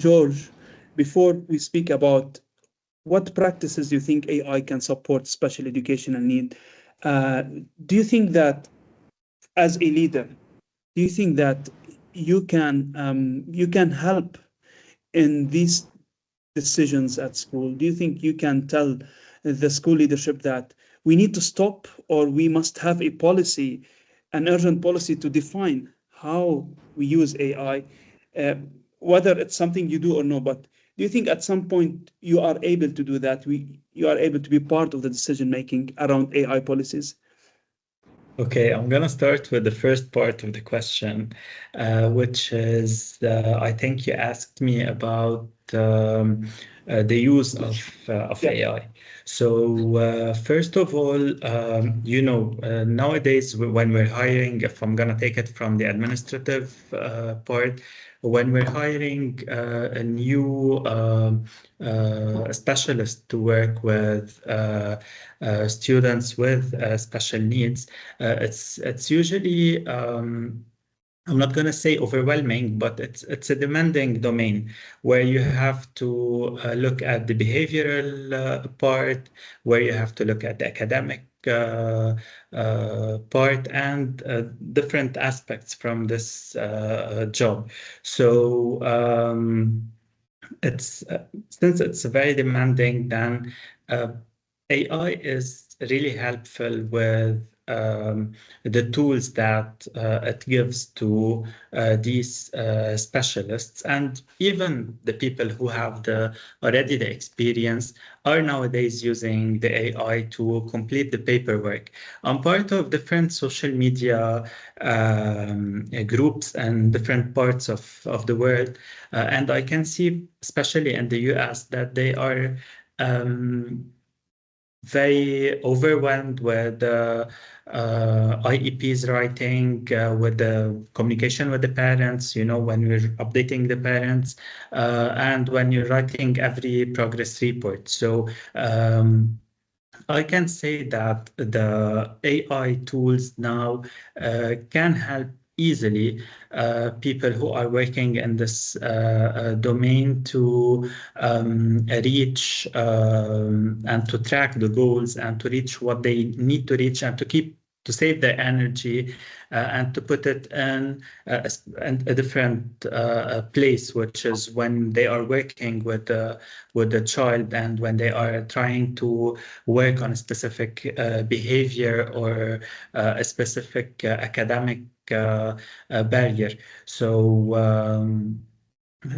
George, before we speak about what practices do you think AI can support special educational need, uh, do you think that as a leader, do you think that you can help in these decisions at school? Do you think you can tell the school leadership that we need to stop, or we must have a policy, an urgent policy to define how we use AI, uh, whether it's something you do or no? But do you think at some point you are able to do that? You are able to be part of the decision making around AI policies? Okay, I'm gonna start with the first part of the question, which is I think you asked me about the use of Yeah. AI. So first of all, nowadays when we're hiring, if I'm gonna take it from the administrative part, when we're hiring a new specialist to work with students with special needs, it's usually I'm not going to say overwhelming, but it's a demanding domain where you have to look at the behavioral part, where you have to look at the academic part, and different aspects from this job. So it's since it's very demanding, then uh, AI is really helpful with the tools that it gives to these specialists, and even the people who have already the experience are nowadays using the AI to complete the paperwork. I'm part of different social media groups and different parts of the world, and I can see, especially in the US, that they are very overwhelmed with IEPs writing, with the communication with the parents, when we're updating the parents, and when you're writing every progress report. So I can say that the AI tools now can help easily people who are working in this domain to reach and to track the goals and to reach what they need to reach and to save their energy and to put it in a different place, which is when they are working with the child and when they are trying to work on a specific behavior or a specific academic barrier.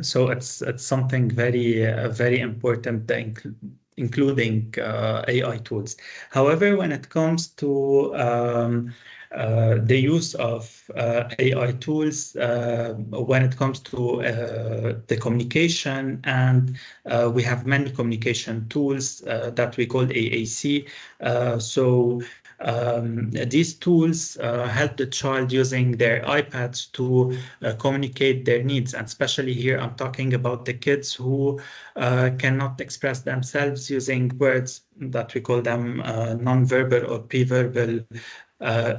So it's something very important, including AI tools. However, when it comes to the use of AI tools, when it comes to the communication, and we have many communication tools that we call AAC. These tools help the child using their iPads to communicate their needs. And especially here, I'm talking about the kids who cannot express themselves using words that we call them nonverbal or pre-verbal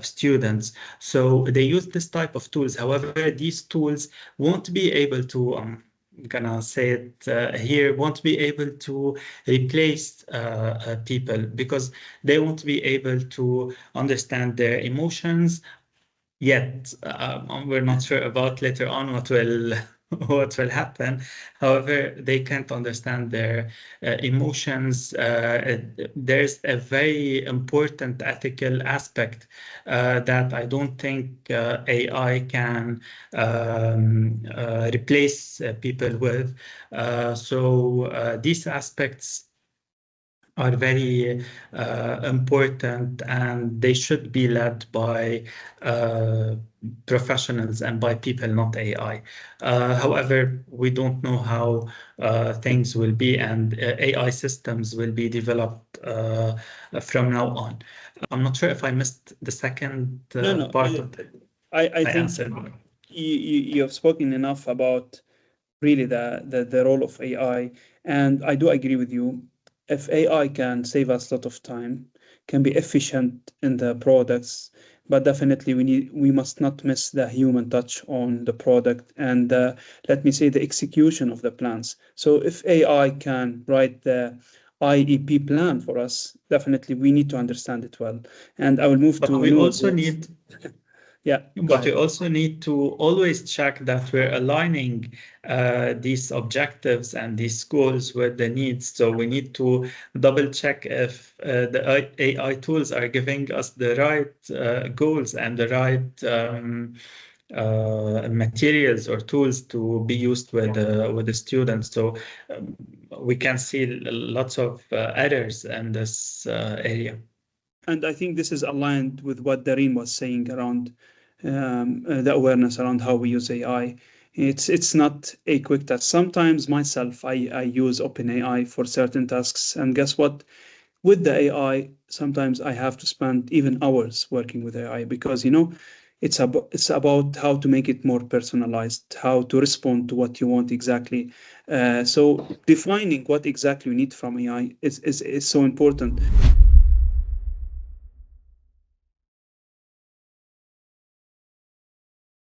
students. So they use this type of tools. However, these tools won't be able to, I'm gonna say it here, won't be able to replace people, because they won't be able to understand their emotions yet. We're not sure about later on what will what will happen. However, they can't understand their emotions. There's a very important ethical aspect that I don't think AI can replace people with. These aspects are very important, and they should be led by professionals and by people, not AI. However, we don't know how things will be, and AI systems will be developed from now on. I'm not sure if I missed the second No, no. part of it. I I think answered. you have spoken enough about really the role of AI, and I do agree with you. If AI can save us a lot of time, can be efficient in the products, but definitely we must not miss the human touch on the product and let me say the execution of the plans. So if AI can write the IEP plan for us, definitely we need to understand it well. And I will move But to we Noor. also need Yeah, go But we ahead. also need to always check that we're aligning these objectives and these goals with the needs. So we need to double check if the AI tools are giving us the right goals and the right materials or tools to be used with the students. So um, we can see lots of errors in this area. And I think this is aligned with what Dareen was saying around the awareness around how we use AI. It's not a quick task. Sometimes myself, I use OpenAI for certain tasks, and guess what? With the AI, sometimes I have to spend even hours working with AI because it's about how to make it more personalized, how to respond to what you want exactly. So defining what exactly you need from AI is so important.